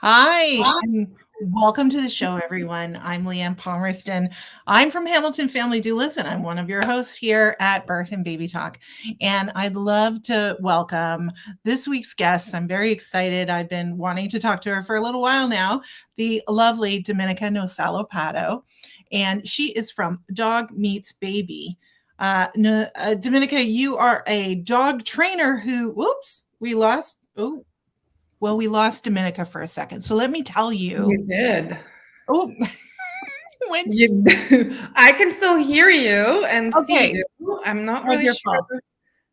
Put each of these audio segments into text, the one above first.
Hi, and welcome to the show, everyone. I'm Leanne Palmerston. I'm from Hamilton Family Doulas, and I'm one of your hosts here at Birth and Baby Talk. And I'd love to welcome this week's guest. I'm very excited. I've been wanting to talk to her for a little while now, the lovely Dominika Knossalla-Pado. And she is from Dog Meets Baby. Dominika, you are a dog trainer who, whoops, we lost. Oh, well, we lost Dominika for a second. So let me tell you. You did. Oh, when You, I can still hear you and see okay, you. I'm not really wonderful. sure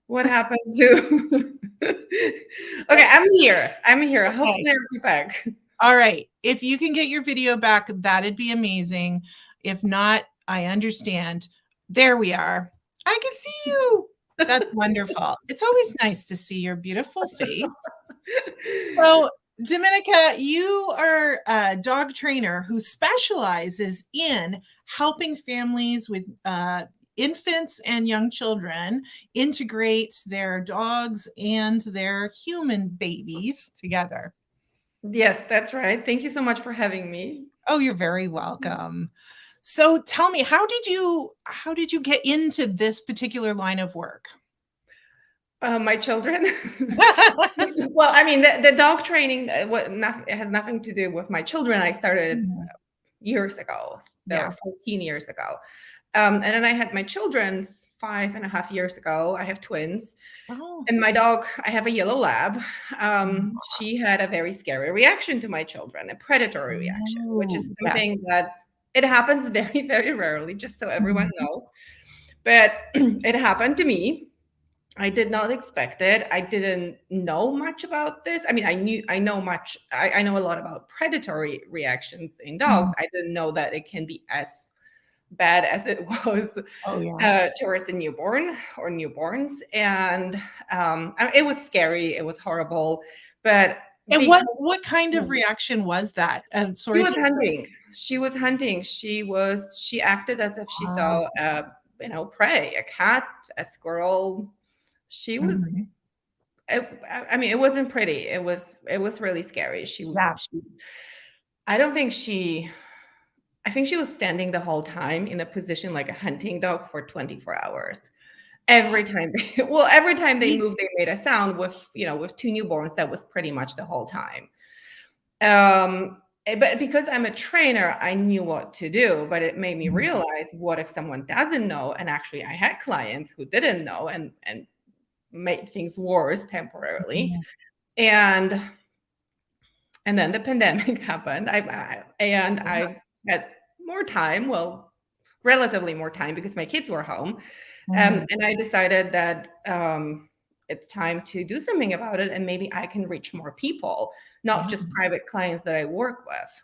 what happened to. Okay, I'm here. I'm here. Okay. Hopefully, I'll be back. All right. If you can get your video back, that'd be amazing. If not, I understand. There we are. I can see you. That's wonderful. It's always nice to see your beautiful face. So, Dominika, you are a dog trainer who specializes in helping families with infants and young children integrate their dogs and their human babies together. Yes, that's right. Thank you so much for having me. Oh, you're very welcome. So tell me, how did you get into this particular line of work? My children. Well, I mean, the dog training it has nothing to do with my children. I started Mhm. years ago, Yeah. or 14 years ago. And then I had my children 5.5 years ago. I have twins. Oh. And my dog, I have a yellow lab. Mhm. She had a very scary reaction to my children, a predatory reaction, which Oh, is yes. something that it happens very, very rarely, just so everyone Mhm. knows. But it happened to me. I did not expect it. I didn't know much about this. I mean, I know much. I know a lot about predatory reactions in dogs. Mhm. I didn't know that it can be as bad as it was Oh, yeah. towards a newborn or newborns. And it was scary. It was horrible. But And what because what kind of reaction was that? she Sorry was to hunting, she acted as if she Oh, saw prey, a cat, a squirrel. She was mhm. I mean, it wasn't pretty. It was really scary. Yeah. I don't think she I think she was standing the whole time in a position like a hunting dog for 24 hours. Every time they Ye moved, they made a sound with two newborns. That was pretty much the whole time. But because I'm a trainer, I knew what to do, but it made me Mhm. realize, what if someone doesn't know? And actually, I had clients who didn't know and made things worse temporarily. Mhm. And and then the pandemic happened. Yeah. I had more time, well, relatively more time because my kids were home. Mhm. And I decided that it's time to do something about it, and maybe I can reach more people, not Yeah. just private clients that I work with.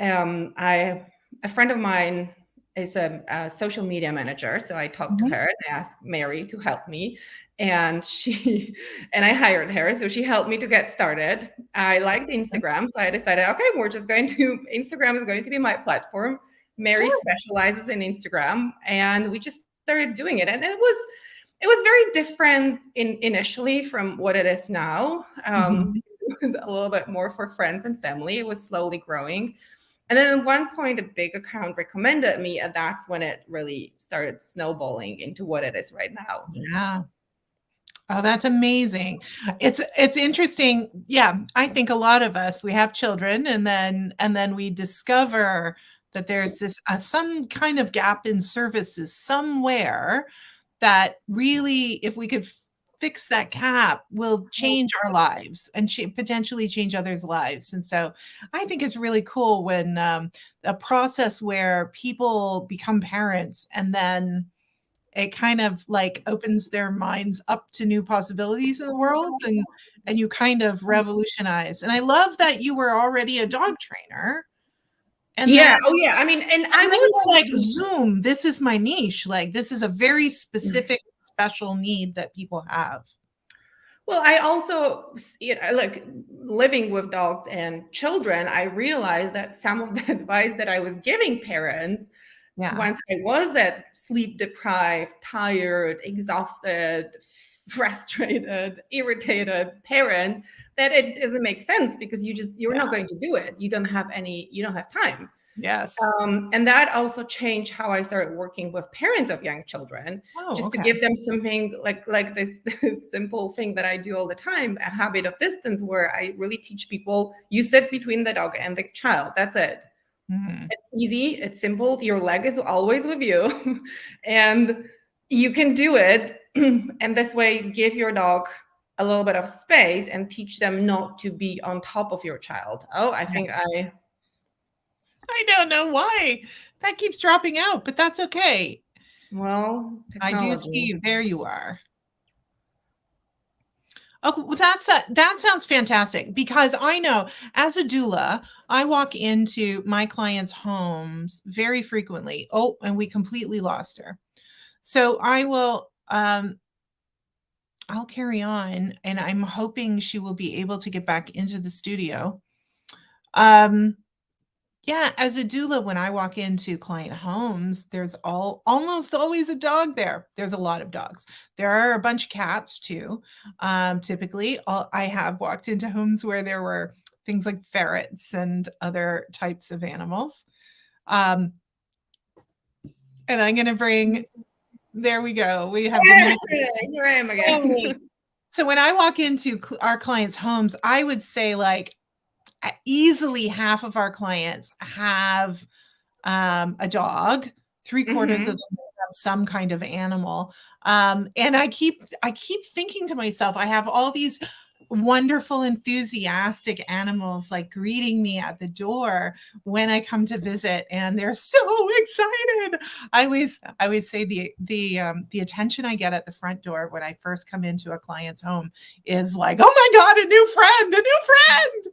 I A friend of mine is a social media manager, so I talked to Mhm. her and I asked Mary to help me, and she and I hired her, so she helped me to get started. I liked That's Instagram, so I decided, okay, Instagram is going to be my platform. Mary good. specializes in Instagram, and we just started doing it, and it was very different initially from what it is now. Mhm. It was a little bit more for friends and family. It was slowly growing. And then at one point, a big account recommended me, and that's when it really started snowballing into what it is right now. Yeah. Oh, that's amazing. It's interesting. Yeah, I think a lot of us, we have children and then we discover that there's this some kind of gap in services somewhere that really, if we could fix that gap, will change our lives and potentially change others' lives. And so I think it's really cool when a process where people become parents and then it kind of like opens their minds up to new possibilities in the world and you kind of revolutionize. And I love that you were already a dog trainer and then Yeah. Oh, yeah. I mean, and I you was. were like, Zoom, this is my niche. Like this is a very specific, special need that people have. Well, I also, like living with dogs and children, I realized that some of the advice that I was giving parents, Yeah. once I was that sleep deprived, tired, exhausted, frustrated, irritated parent, that it doesn't make sense because you're not going to do it. You don't have time. Yes. And that also changed how I started working with parents of young children, Oh, just to okay. give them something like this simple thing that I do all the time, a habit of distance, where I really teach people, you sit between the dog and the child. That's it. Mhm. It's easy. It's simple. Your leg is always with you and you can do it. And this way, give your dog a little bit of space and teach them not to be on top of your child. Oh, I think Yes. I don't know why that keeps dropping out, but that's okay. well, I do technology. see you. There you are. Oh, well, that sounds fantastic because I know as a doula, I walk into my clients' homes very frequently. Oh, and we completely lost her. So I'll carry on and I'm hoping she will be able to get back into the studio. Um, yeah, as a doula, when I walk into client homes, there's almost always a dog there. There's a lot of dogs. There are a bunch of cats too. Typically, I have walked into homes where there were things like ferrets and other types of animals. Um, and I'm going to bring, there we go. We have Dominika. Here I am again. Hey. So when I walk into our clients' homes, I would say like easily half of our clients have a dog. 3/4 of them have some kind of animal. And I keep thinking to myself, I have all these wonderful, enthusiastic animals like greeting me at the door when I come to visit, and they're so excited. I always say the attention I get at the front door when I first come into a client's home is like, oh my God, a new friend, a new friend.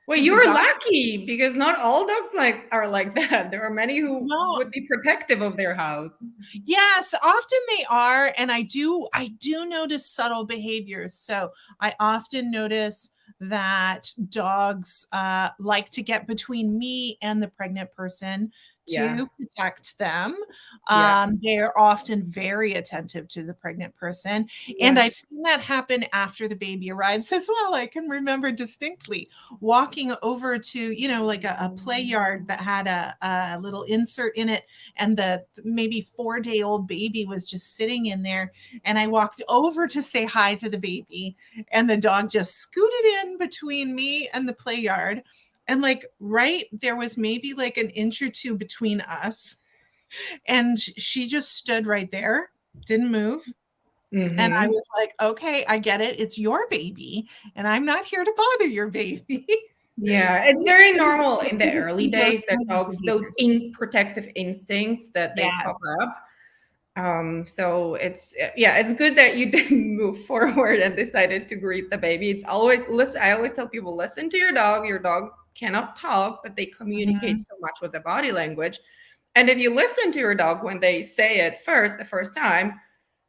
Well, 'Cause the you're dog lucky because not all dogs are like that. There are many who no, would be protective of their house. yes, often they are, and I do notice subtle behaviors. So I often notice that dogs like to get between me and the pregnant person Yeah. to protect them. Yeah. They're often very attentive to the pregnant person, and Yeah. I've seen that happen after the baby arrives as well. I can remember distinctly walking over to, like a play yard that had a little insert in it, and the maybe 4-day old baby was just sitting in there, and I walked over to say hi to the baby, and the dog just scooted in between me and the play yard, and like right there was maybe like an inch or two between us, and she just stood right there, didn't move. And I Hmm. was like, okay, I get it, it's your baby and I'm not here to bother your baby. Yeah, it's very normal in the You just early see those days that kind of dogs, those behaviors. in protective instincts that they pop Yes. up. So it's good that you didn't move forward and decided to greet the baby. It's always listen. I always tell people, listen to your dog. Your dog cannot talk, but they communicate Mhm. so much with the body language. And if you listen to your dog when they say it the first time,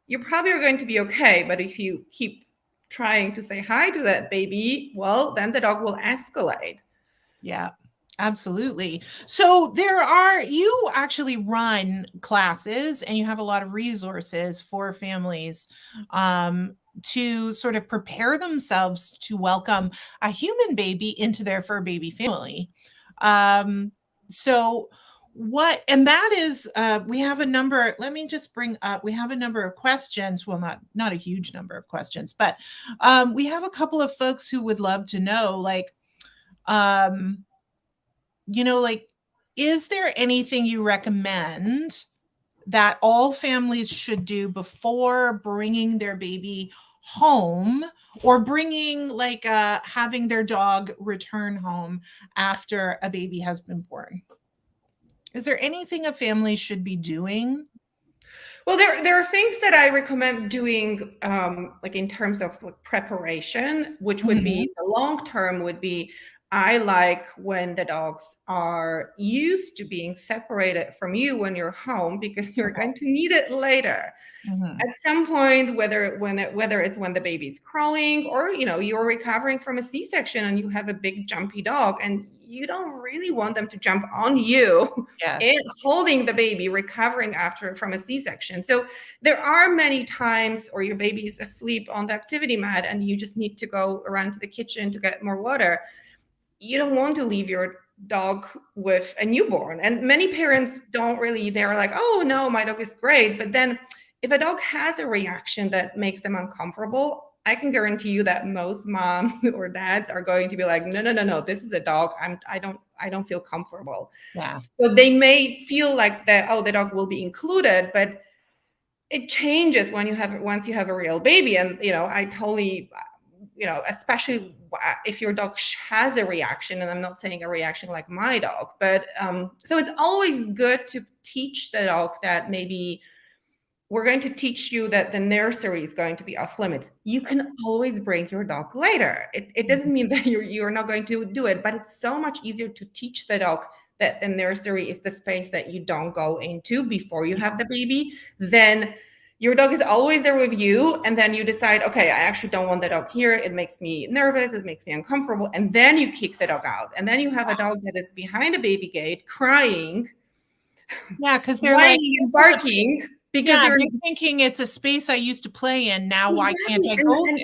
you probably are going to be okay. But if you keep trying to say hi to that baby, well, then the dog will escalate. Yeah, absolutely. So you actually run classes and you have a lot of resources for families to sort of prepare themselves to welcome a human baby into their fur baby family. Um, so and that is we have a number, let me just bring up, we have a number of questions, well, not a huge number of questions, but we have a couple of folks who would love to know, like, um, like, is there anything you recommend that all families should do before bringing their baby home, or bringing like having their dog return home after a baby has been born? Is there anything a family should be doing? Well, there are things that I recommend doing, like in terms of like preparation, which would Mhm. be the long term would be, I like when the dogs are used to being separated from you when you're home because you're Okay. going to need it later. Mhm. At some point, whether it's when the baby's crawling or you're recovering from a C-section and you have a big jumpy dog and you don't really want them to jump on you Yes. and holding the baby, recovering after from a C-section. So there are many times, or your baby is asleep on the activity mat and you just need to go around to the kitchen to get more water. You don't want to leave your dog with a newborn. And many parents don't really, they're like, oh no, my dog is great. But then if a dog has a reaction that makes them uncomfortable, I can guarantee you that most moms or dads are going to be like, no, no, no, no, this is a dog. I don't feel comfortable. Yeah. So they may feel like that, oh, the dog will be included, but it changes when you have once you have a real baby. And I totally, especially if your dog has a reaction, and I'm not saying a reaction like my dog, but so it's always good to teach the dog that maybe we're going to teach you that the nursery is going to be off limits. You can always bring your dog later. It doesn't mean that you're not going to do it, but it's so much easier to teach the dog that the nursery is the space that you don't go into before you have the baby. Then your dog is always there with you. And then you decide, okay, I actually don't want the dog here. It makes me nervous. It makes me uncomfortable. And then you kick the dog out. And then you have a dog that is behind a baby gate crying, Yeah, because they're like, whining and barking. Because they're thinking it's a space I used to play in. Now, why can't I go there?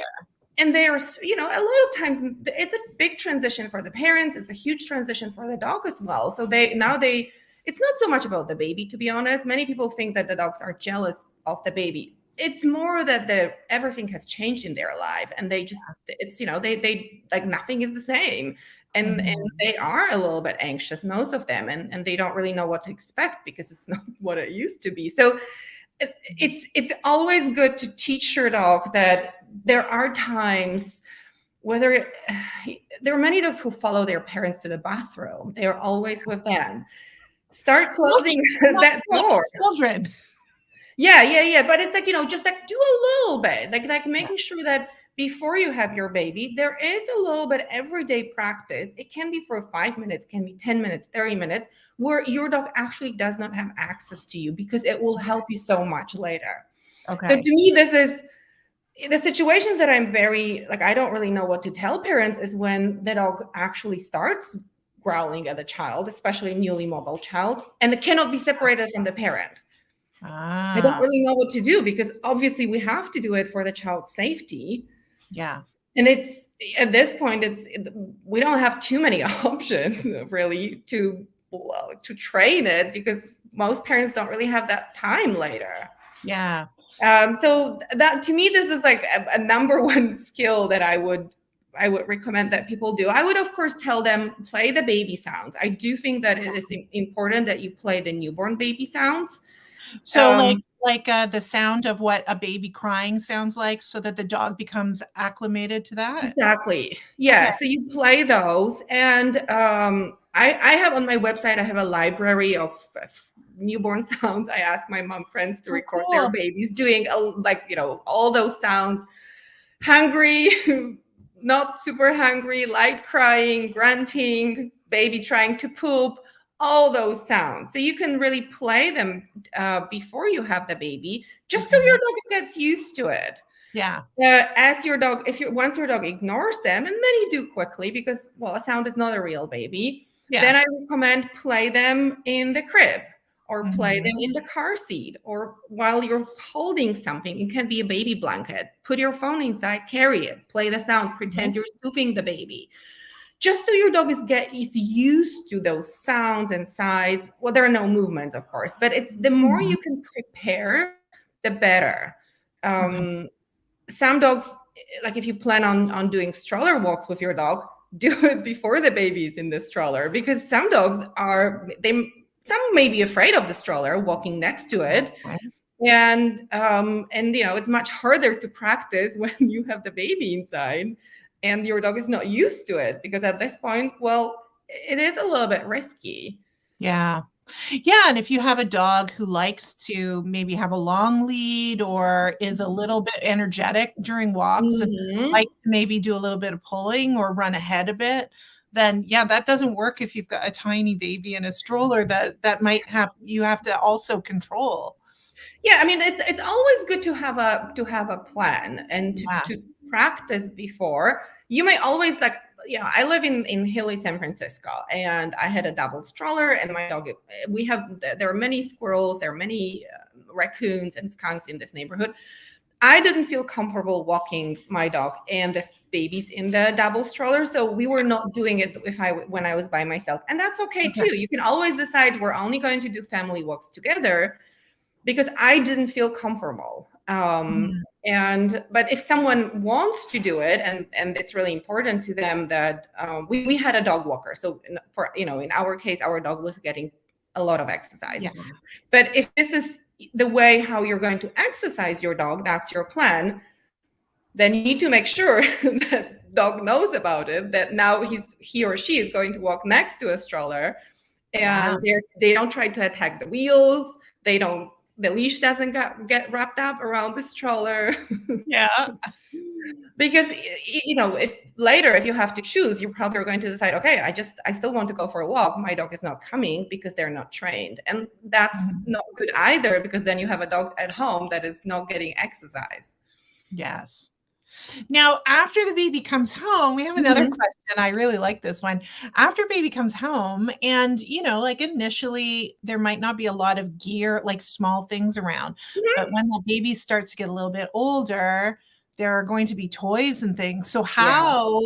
And there's, a lot of times it's a big transition for the parents. It's a huge transition for the dog as well. So it's not so much about the baby, to be honest. Many people think that the dogs are jealous of the baby. It's more that everything has changed in their life, and they just, they like nothing is the same. And they are a little bit anxious, most of them, and they don't really know what to expect because it's not what it used to be. So it's always good to teach your dog that there are times there are many dogs who follow their parents to the bathroom. They are always with them. Start closing that door. Children. Yeah. But it's like, just like do a little bit, like making sure that before you have your baby, there is a little bit everyday practice. It can be for 5 minutes, can be 10 minutes, 30 minutes, where your dog actually does not have access to you, because it will help you so much later. Okay. So to me, this is the situations that I'm very, like, I don't really know what to tell parents is when the dog actually starts growling at the child, especially a newly mobile child, and it cannot be separated from the parent. I don't really know what to do, because obviously we have to do it for the child's safety. Yeah. And it's at this point, we don't have too many options really to train it, because most parents don't really have that time later. Yeah. So that, to me, this is like a number one skill that I would recommend that people do. I would, of course, tell them play the baby sounds. I do think that it is important that you play the newborn baby sounds. So like the sound of what a baby crying sounds like, so that the dog becomes acclimated to that? Exactly. Yeah. Okay. So you play those. And I have on my website, I have a library of newborn sounds. I ask my mom friends to record their babies doing all those sounds. Hungry, not super hungry, light crying, grunting, baby trying to poop. All those sounds. So you can really play them before you have the baby, just so your dog gets used to it. Yeah. As your dog, once your dog ignores them, and many do quickly, because, well, a sound is not a real baby. Yeah. Then I recommend play them in the crib, or play them in the car seat, or while you're holding something. It can be a baby blanket. Put your phone inside, carry it, play the sound, pretend you're soothing the baby. Just so your dog is used to those sounds and sides. Well, there are no movements, of course, but it's the more you can prepare, the better. Some dogs, like if you plan on doing stroller walks with your dog, do it before the baby is in the stroller, because some dogs some may be afraid of the stroller, walking next to it. And it's much harder to practice when you have the baby inside and your dog is not used to it, because at this point, well, it is a little bit risky. Yeah. Yeah. And if you have a dog who likes to maybe have a long lead, or is a little bit energetic during walks, and likes to maybe do a little bit of pulling or run ahead a bit, then yeah, that doesn't work if you've got a tiny baby in a stroller that you have to also control. Yeah. I mean, it's always good to have a plan and to practice before. You may always I live in hilly San Francisco, and I had a double stroller, and my dog, there are many squirrels, there are many raccoons and skunks in this neighborhood. I didn't feel comfortable walking my dog and the babies in the double stroller. So we were not doing it when I was by myself. And that's okay too. You can always decide we're only going to do family walks together, because I didn't feel comfortable. But if someone wants to do it, and it's really important to them that we had a dog walker. So in our case, our dog was getting a lot of exercise. Yeah. But if this is the way how you're going to exercise your dog, that's your plan, then you need to make sure that dog knows about it, that now he or she is going to walk next to a stroller, and they don't try to attack the wheels. The leash doesn't get wrapped up around the stroller. Yeah. Because if you have to choose, you probably are going to decide, okay, I still want to go for a walk. My dog is not coming because they're not trained. And that's not good either, because then you have a dog at home that is not getting exercise. Yes. Now, after the baby comes home, we have another question. I really like this one. After baby comes home, and, like initially there might not be a lot of gear, like small things around, but when the baby starts to get a little bit older, there are going to be toys and things. So how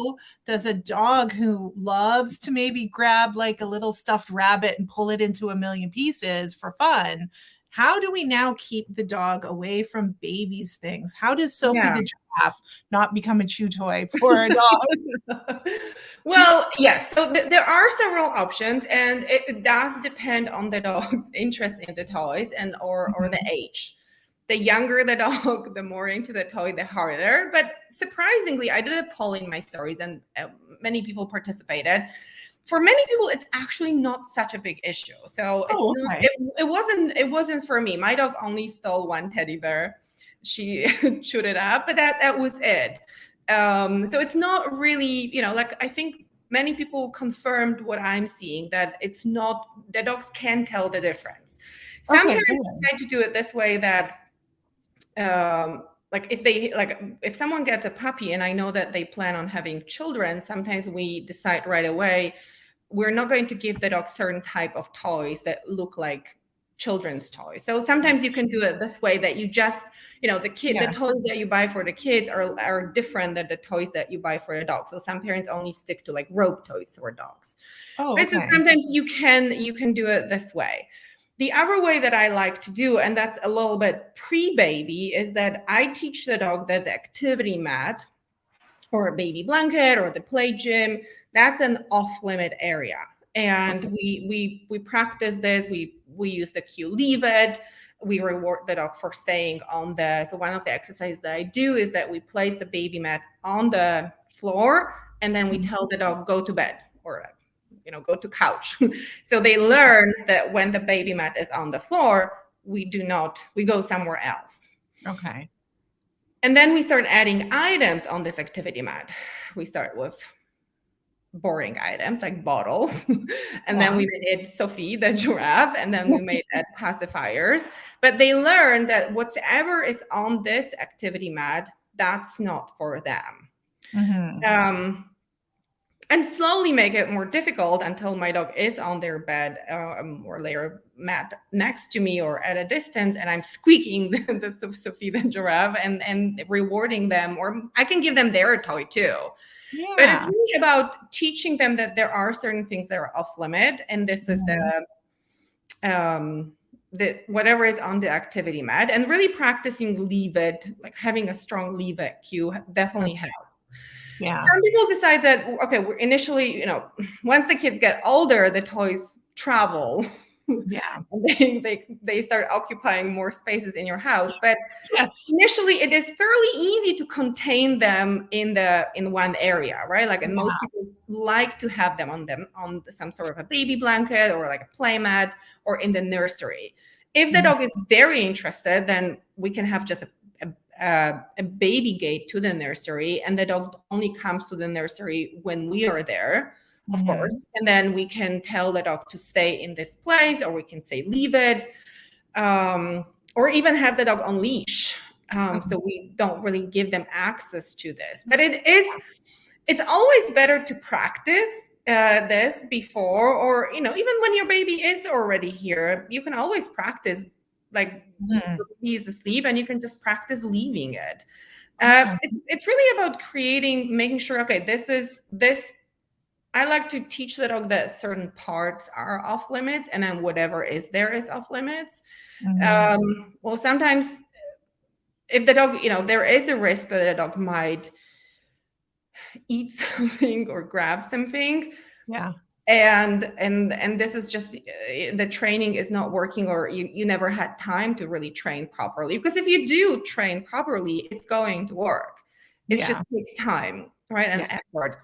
does a dog who loves to maybe grab like a little stuffed rabbit and pull it into a million pieces for fun, how do we now keep the dog away from baby's things? How does Sophie the giraffe not become a chew toy for a dog? Well, yes. So there are several options, and it does depend on the dog's interest in the toys or the age. The younger the dog, the more into the toy, the harder. But surprisingly, I did a poll in my stories, and many people participated. For many people, it's actually not such a big issue. So it wasn't for me. My dog only stole one teddy bear. She chewed it up, but that was it. So it's not really, I think many people confirmed what I'm seeing, that it's not, the dogs can tell the difference. Some parents try to do it this way, that if someone gets a puppy and I know that they plan on having children, sometimes we decide right away, we're not going to give the dog certain type of toys that look like children's toys. So sometimes you can do it this way, that you just, the toys that you buy for the kids are different than the toys that you buy for a dog. So some parents only stick to like rope toys for dogs. So sometimes you can do it this way. The other way that I like to do, and that's a little bit pre-baby, is that I teach the dog that the activity mat or a baby blanket or the play gym, that's an off-limit area. And we practice this. We use the cue leave it. We reward the dog for staying on so one of the exercises that I do is that we place the baby mat on the floor, and then we tell the dog, go to bed, or go to couch. So they learn that when the baby mat is on the floor, we go somewhere else. Okay. And then we start adding items on this activity mat. We start with boring items like bottles. And then we made Sophie the giraffe, and then we made pacifiers. But they learn that whatever is on this activity mat, that's not for them. And slowly make it more difficult until my dog is on their bed or their mat next to me or at a distance, and I'm squeaking the Sophie the giraffe and rewarding them, or I can give them their toy too. Yeah. But it's really about teaching them that there are certain things that are off limit, and this is the whatever is on the activity mat, and really practicing leave it, like having a strong leave it cue definitely helps. Yeah. Some people decide that, we're initially, once the kids get older, the toys travel. Yeah. They start occupying more spaces in your house. But initially it is fairly easy to contain them in one area, right? Like, and most people like to have them on some sort of a baby blanket or like a play mat or in the nursery. If the dog is very interested, then we can have just a baby gate to the nursery, and the dog only comes to the nursery when we are there, of course. And then we can tell the dog to stay in this place, or we can say leave it, or even have the dog on leash. So we don't really give them access to this. But it is it's always better to practice this before, or, you know, even when your baby is already here, you can always practice, like, he's asleep and you can just practice leaving it. Okay. It's really about making sure, okay, this. I like to teach the dog that certain parts are off limits, and then whatever is there is off limits. Well, sometimes if the dog, you know, there is a risk that the dog might eat something or grab something. Yeah. And this is just the training is not working, or you never had time to really train properly. Because if you do train properly, it's going to work. It just takes time, right? And effort.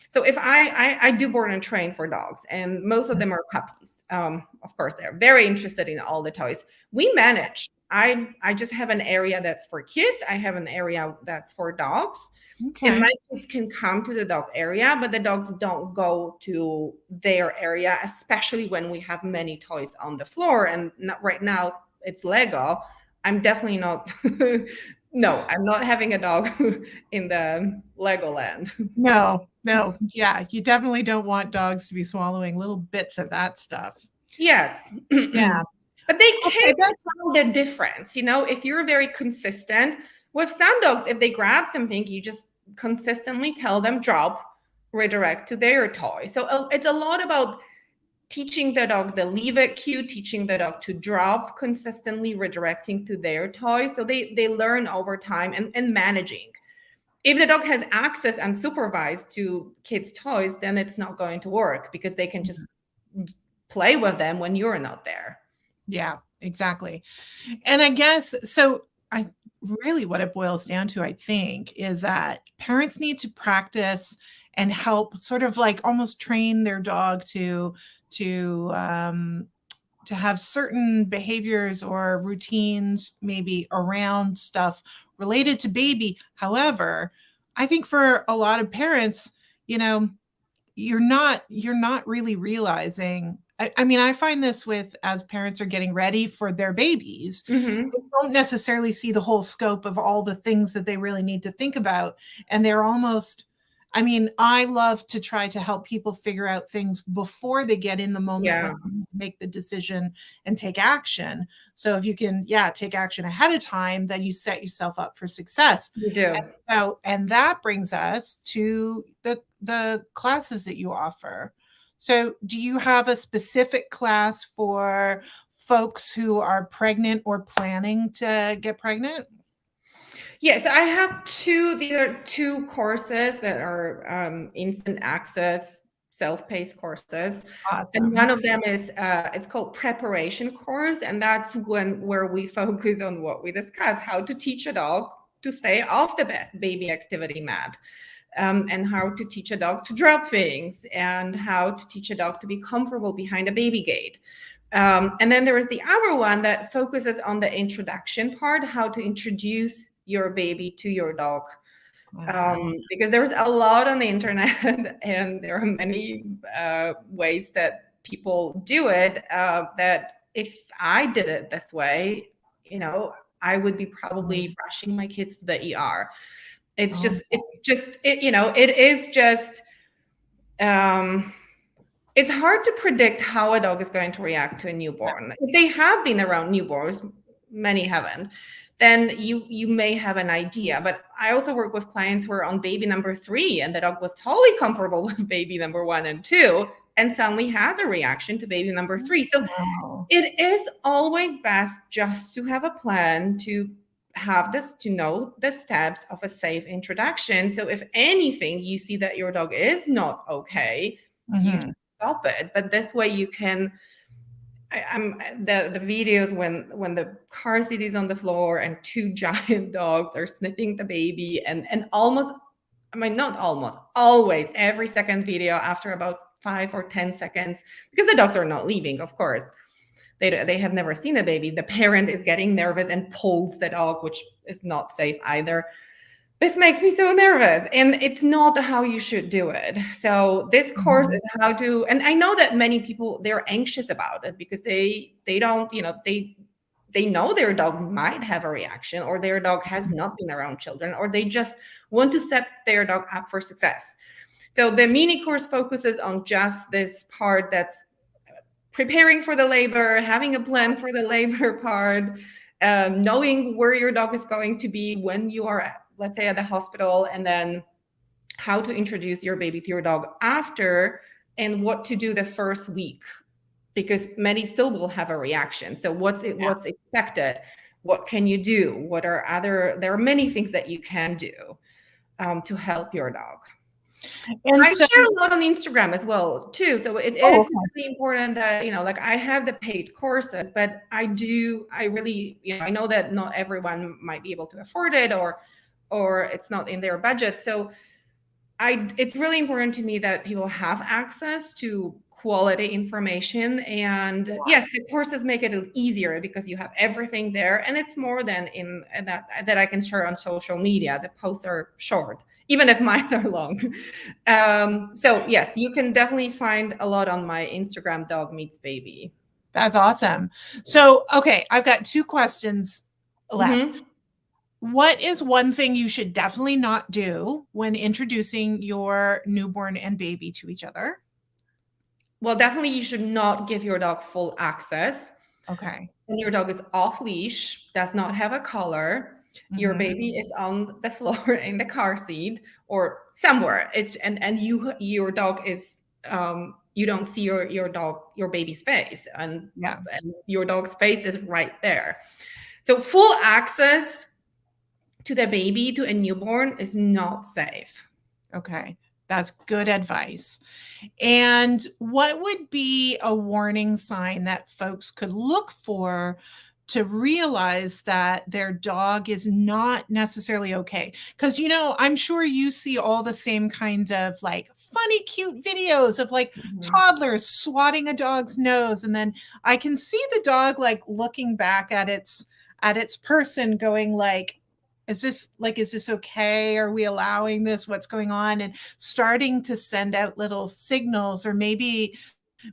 So if I do board and train for dogs, and most of them are puppies. Of course, they're very interested in all the toys. We manage. I just have an area that's for kids. I have an area that's for dogs. Okay. And my kids can come to the dog area, but the dogs don't go to their area, especially when we have many toys on the floor. And right now it's Lego. I'm definitely not. No, I'm not having a dog in the Legoland. No. Yeah, you definitely don't want dogs to be swallowing little bits of that stuff. Yes. Yeah. But they can tell the difference. You know, if you're very consistent with some dogs, if they grab something, you just consistently tell them drop, redirect to their toy. So it's a lot about teaching the dog the leave it cue, teaching the dog to drop, consistently redirecting to their toy. So they learn over time, and managing. If the dog has access unsupervised to kids' toys, then it's not going to work, because they can just play with them when you're not there. Yeah, exactly. And I guess, so I really, what it boils down to, I think, is that parents need to practice and help sort of like almost train their dog to have certain behaviors or routines maybe around stuff related to baby. However, I think for a lot of parents, you know, you're not really realizing. I mean, I find this with, as parents are getting ready for their babies, Mm-hmm. they don't necessarily see the whole scope of all the things that they really need to think about. And they're almost, I mean, I love to try to help people figure out things before they get in the moment when they make the decision and take action. So if you can, take action ahead of time, then you set yourself up for success. You do. And that brings us to the classes that you offer. So do you have a specific class for folks who are pregnant or planning to get pregnant? Yes, I have two. These are two courses that are instant access, self-paced courses. Awesome. And one of them is it's called preparation course, and that's where we focus on what we discuss: how to teach a dog to stay off the baby activity mat, and how to teach a dog to drop things, and how to teach a dog to be comfortable behind a baby gate. And then there is the other one that focuses on the introduction part: how to introduce your baby to your dog. Because there's a lot on the internet, and there are many ways that people do it, that if I did it this way, you know, I would be probably rushing my kids to the ER. It's you know, it is just, it's hard to predict how a dog is going to react to a newborn. If they have been around newborns, many haven't, then you may have an idea. But I also work with clients who are on baby number 3, and the dog was totally comfortable with baby number 1 and 2, and suddenly has a reaction to baby number 3. So it is always best just to have a plan, to have this, to know the steps of a safe introduction. So if anything, you see that your dog is not okay, you stop it. But this way you can, the videos when the car seat is on the floor and 2 giant dogs are sniffing the baby, and almost, I mean, not almost, always every second video after about 5 or 10 seconds, because the dogs are not leaving, of course. They have never seen a baby. The parent is getting nervous and pulls the dog, which is not safe either. This makes me so nervous, and it's not how you should do it. So this course is how to, and I know that many people, they're anxious about it because they don't, you know, they they know their dog might have a reaction, or their dog has not been around children, or they just want to set their dog up for success. So the mini course focuses on just this part that's preparing for the labor, having a plan for the labor part, knowing where your dog is going to be when you are, let's say, at the hospital, and then how to introduce your baby to your dog after, and what to do the first week, because many still will have a reaction. So what's expected? What can you do? There are many things that you can do to help your dog. And I share a lot on Instagram as well too. So it is really important that, like, I have the paid courses, but I really, I know that not everyone might be able to afford it, or it's not in their budget. So it's really important to me that people have access to quality information. And yes, the courses make it easier because you have everything there, and it's more than in that I can share on social media. The posts are short, even if mine are long. So yes, you can definitely find a lot on my Instagram, Dog Meets Baby. That's awesome. So, okay, I've got 2 questions left. Mm-hmm. What is one thing you should definitely not do when introducing your newborn and baby to each other? Well, definitely you should not give your dog full access. Okay. When your dog is off leash, does not have a collar, your baby is on the floor in the car seat or somewhere. Your dog is you don't see your baby's face, and your dog's face is right there. So full access to the baby, to a newborn, is not safe. Okay. That's good advice. And what would be a warning sign that folks could look for to realize that their dog is not necessarily okay? Because, I'm sure you see all the same kind of like funny, cute videos of like toddlers swatting a dog's nose. And then I can see the dog like looking back at its person going like, is this okay? Are we allowing this? What's going on? And starting to send out little signals, or maybe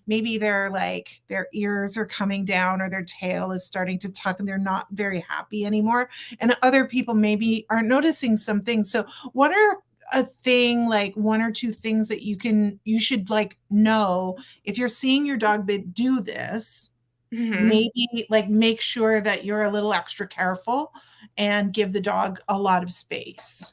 they're like, their ears are coming down, or their tail is starting to tuck and they're not very happy anymore. And other people maybe are noticing some things. So what are a thing, like 1 or 2 things that you should like know if you're seeing your dog do this? Maybe like make sure that you're a little extra careful and give the dog a lot of space.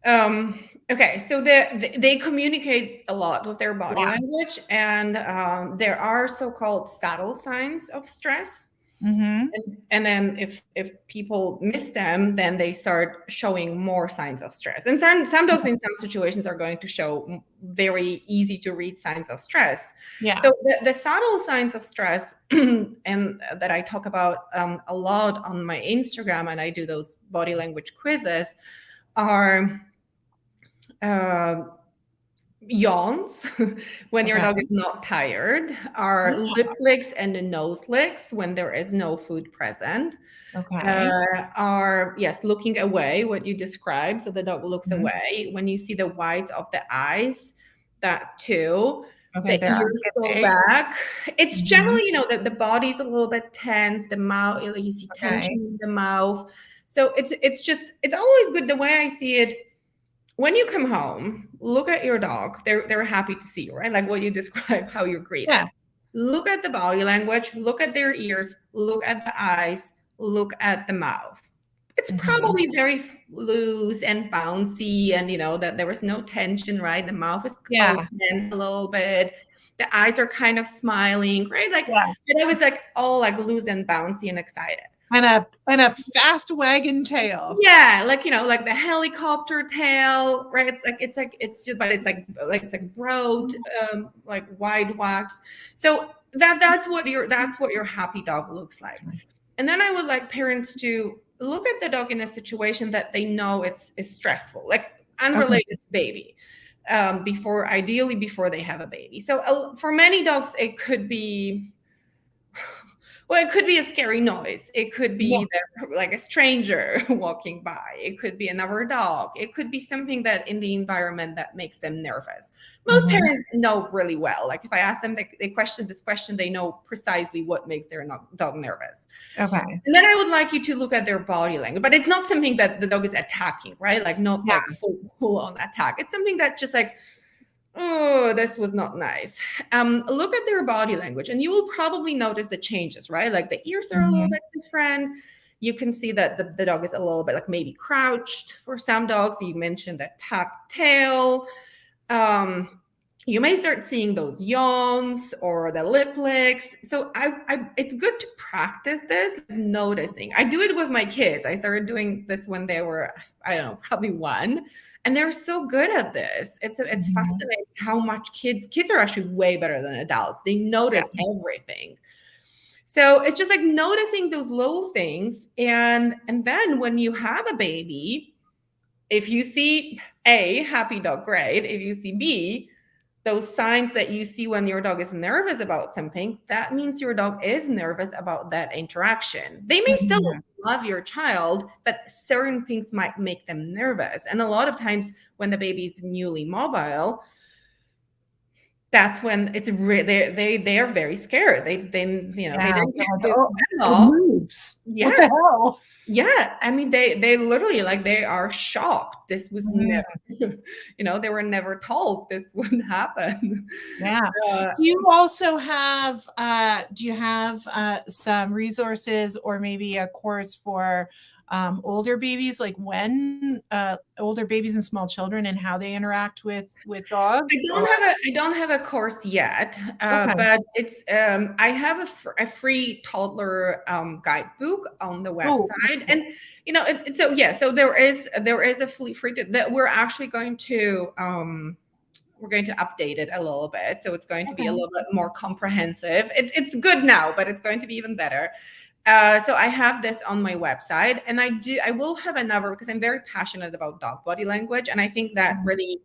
Okay, so they communicate a lot with their body language, and there are so-called subtle signs of stress. And then if people miss them, then they start showing more signs of stress. And some dogs in some situations are going to show very easy to read signs of stress. Yeah. So the subtle signs of stress, and that I talk about a lot on my Instagram, and I do those body language quizzes, are yawns when your dog is not tired, are lip licks and nose licks when there is no food present, are looking away, what you described, so the dog looks away. When you see the whites of the eyes, that too. The ears go back. It's generally, that the body's a little bit tense, the mouth, you see tension in the mouth. So it's always good, the way I see it. When you come home, look at your dog. They're happy to see you, right? Like what you describe, how you're greeted. Yeah. Look at the body language, look at their ears, look at the eyes, look at the mouth. It's probably very loose and bouncy, and that there was no tension, right? The mouth is open a little bit. The eyes are kind of smiling, right? Like it was like all like loose and bouncy and excited. And a fast wagging tail. Yeah, like like the helicopter tail, right? It's like broad, like wide wax. So that's what your happy dog looks like. And then I would like parents to look at the dog in a situation that they know it's stressful, like unrelated to baby, ideally before they have a baby. So for many dogs, it could be Well, it could be a scary noise. It could Yeah. be like a stranger walking by. It could be another dog. It could be something that in the environment that makes them nervous. Most Mhm. parents know really well. Like if I ask them, they question this question, they know precisely what makes their dog nervous. Okay. And then I would like you to look at their body language, but it's not something that the dog is attacking, right? Like not Yeah. like full on attack. It's something that just like, oh, this was not nice. Look at their body language, and you will probably notice the changes, right? Like the ears are a little Mhm. bit different. You can see that the dog is a little bit like maybe crouched for some dogs. You mentioned that tucked tail. Um, you may start seeing those yawns or the lip licks. So it's good to practice this, noticing. I do it with my kids. I started doing this when they were, I don't know, probably one, and they're so good at this. It's Mhm. fascinating how much kids are actually way better than adults. They Yeah. notice everything. So it's just like noticing those little things, and then when you have a baby, if you see A, happy dog, great. If you see B, those signs that you see when your dog is nervous about something, that means your dog is nervous about that interaction. They may still Mhm. love your child, but certain things might make them nervous. And a lot of times when the baby is newly mobile, that's when it's they are very scared. They Yeah. didn't They're like, get "Oh, to it memo. moves. What the Yes. hell?" Yeah, I mean, they literally like they are shocked. This was never, Mhm. they were never told this would happen. Yeah. Uh, Do you have some resources or maybe a course for older babies, like when older babies and small children and how they interact with dogs? Or I don't have a course yet, okay. but it's I have a free toddler guidebook on the Oh, website, excellent. and so yeah, so there is a free that we're actually going to we're going to update it a little bit. So it's going to be a Okay. little bit more comprehensive. It's good now, but it's going to be even better. So I have this on my website, and I will have another because I'm very passionate about dog body language, and I think that Mhm. really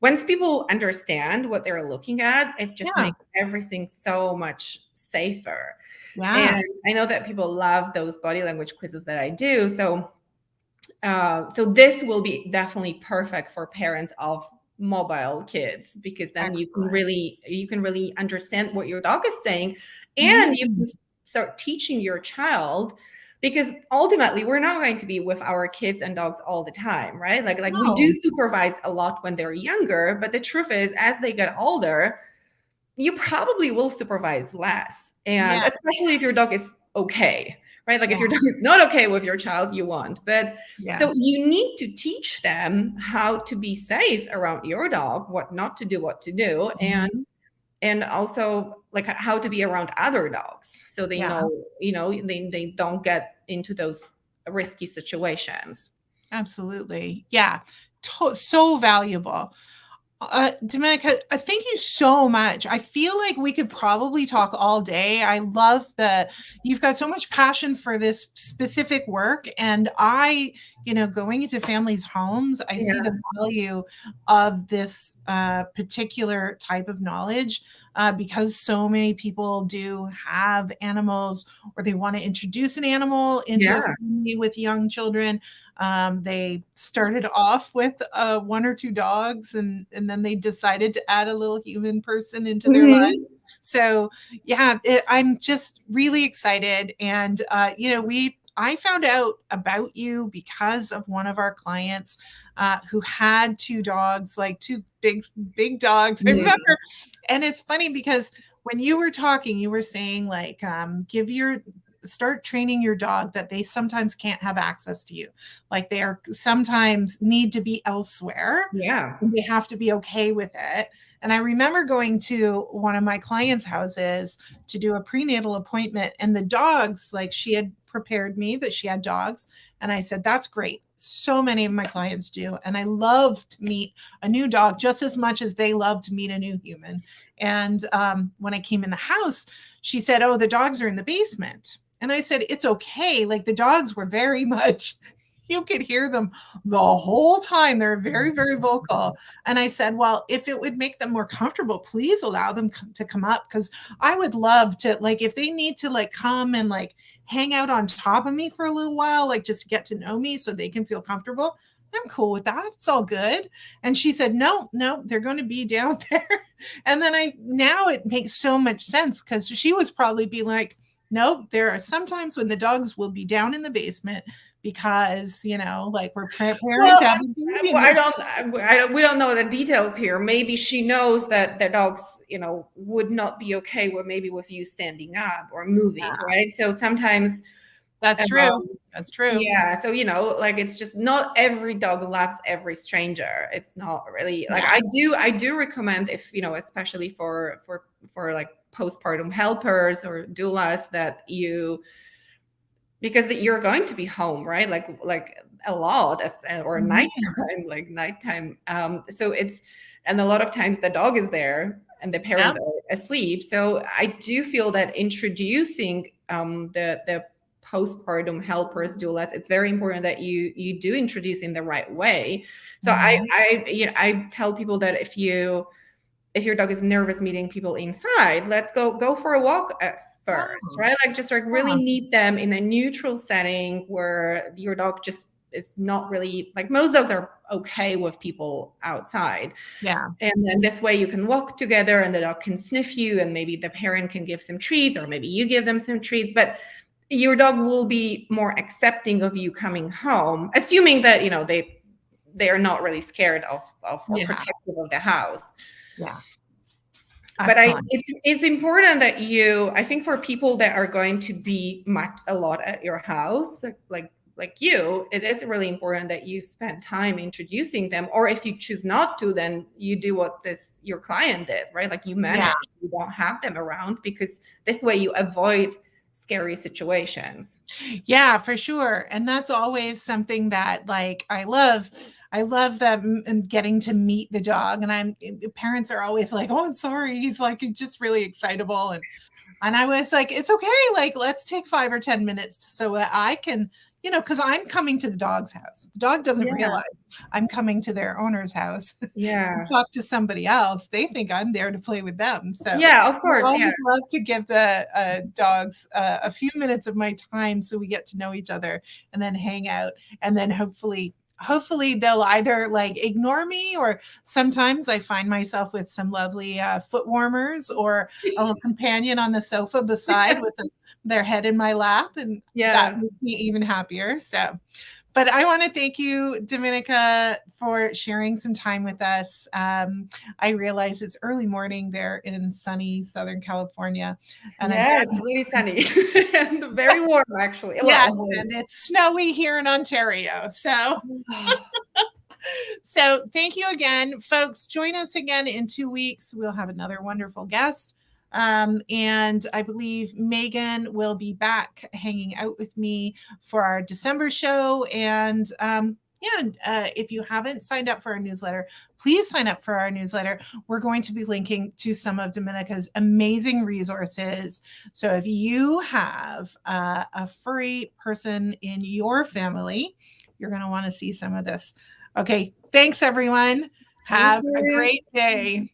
once people understand what they're looking at, it just Yeah. makes everything so much safer. Yeah. And I know that people love those body language quizzes that I do. So this will be definitely perfect for parents of mobile kids because then Excellent. you can really understand what your dog is saying, and you Mhm. can start teaching your child, because ultimately we're not going to be with our kids and dogs all the time, right? Like we do No. supervise a lot when they're younger, but the truth is as they get older, you probably will supervise less. Yeah. And especially if your dog is okay, right? Like if Yeah. your dog is not okay with your child, you won't. But so Yes. you need to teach them how to be safe around your dog, what not to do, what to do, Mhm. and also like how to be around other dogs so they Yeah. know, they don't get into those risky situations. Absolutely. Yeah. So valuable. Dominika, thank you so much. I feel like we could probably talk all day. I love that you've got so much passion for this specific work. And going into families' homes, I see Yeah. the value of this particular type of knowledge because so many people do have animals or they want to introduce an animal into a Yeah. family with young children. They started off with one or two dogs, and then they decided to add a little human person into their life. Mhm. So yeah, I'm just really excited. And I found out about you because of one of our clients who had two dogs, like two big dogs. I Mhm. remember, and it's funny because when you were talking, you were saying like, start training your dog that they sometimes can't have access to you, like they are sometimes need to be elsewhere. Yeah. And they have to be okay with it. And I remember going to one of my clients' houses to do a prenatal appointment, and the dogs, like she had prepared me that she had dogs. And I said, that's great. So many of my clients do. And I love to meet a new dog just as much as they love to meet a new human. And when I came in the house, she said, oh, the dogs are in the basement. And I said, it's okay. Like the dogs were very much You could hear them the whole time. They're very, very vocal. And I said, well, if it would make them more comfortable, please allow them to come up, because I would love to, like, if they need to like come and like hang out on top of me for a little while, like just get to know me so they can feel comfortable. I'm cool with that. It's all good. And she said, no, no, they're going to be down there. And then now it makes so much sense, because she was probably be like, nope, there are sometimes when the dogs will be down in the basement because, like we're preparing Well, to have a baby. we don't know the details here. Maybe she knows that the dogs, would not be okay with you standing up or moving, right? So sometimes that's true. That's true. Yeah. So, like, it's just not every dog loves every stranger. It's not really like, I do recommend, if, especially for like postpartum helpers or doulas, that because you're going to be home, right? Like a lot, or nighttime, like nighttime. So and a lot of times the dog is there and the parents are asleep. So I do feel that introducing the postpartum helpers, doulas, it's very important that you do introduce in the right way. So I tell people that if your dog is nervous meeting people inside, let's go for a walk first, right? Like just like really meet them in a neutral setting where your dog just is not really, like, most dogs are okay with people outside. Yeah. And then this way you can walk together and the dog can sniff you, and maybe the parent can give some treats, or maybe you give them some treats, but your dog will be more accepting of you coming home, assuming that, they are not really scared of or protective of the house. Yeah. But it's important that I think for people that are going to be a lot at your house, like you, it is really important that you spend time introducing them. Or if you choose not to, then you do what your client did, right? Like you manage, you don't have them around, because this way you avoid scary situations. Yeah, for sure. And that's always something that, like, I love that, and getting to meet the dog. And parents are always like, oh, I'm sorry. He's like, just really excitable. And I was like, it's okay. Like, let's take 5 or 10 minutes so that I can, because I'm coming to the dog's house. The dog doesn't realize I'm coming to their owner's house to talk to somebody else. They think I'm there to play with them. So yeah, of course. I always love to give the dogs a few minutes of my time so we get to know each other and then hang out. And then hopefully they'll either like ignore me, or sometimes I find myself with some lovely foot warmers or a little companion on the sofa beside with their head in my lap, and that makes me even happier. So, but I want to thank you, Dominika, for sharing some time with us. I realize it's early morning there in sunny Southern California. And it's really sunny and very warm, actually. Yes, and it's snowy here in Ontario. So, so thank you again, folks. Join us again in 2 weeks. We'll have another wonderful guest. And I believe Megan will be back hanging out with me for our December show. And if you haven't signed up for our newsletter, please sign up for our newsletter. We're going to be linking to some of Dominika's amazing resources. So if you have a furry person in your family, you're going to want to see some of this. Okay. Thanks, everyone. Have a great day.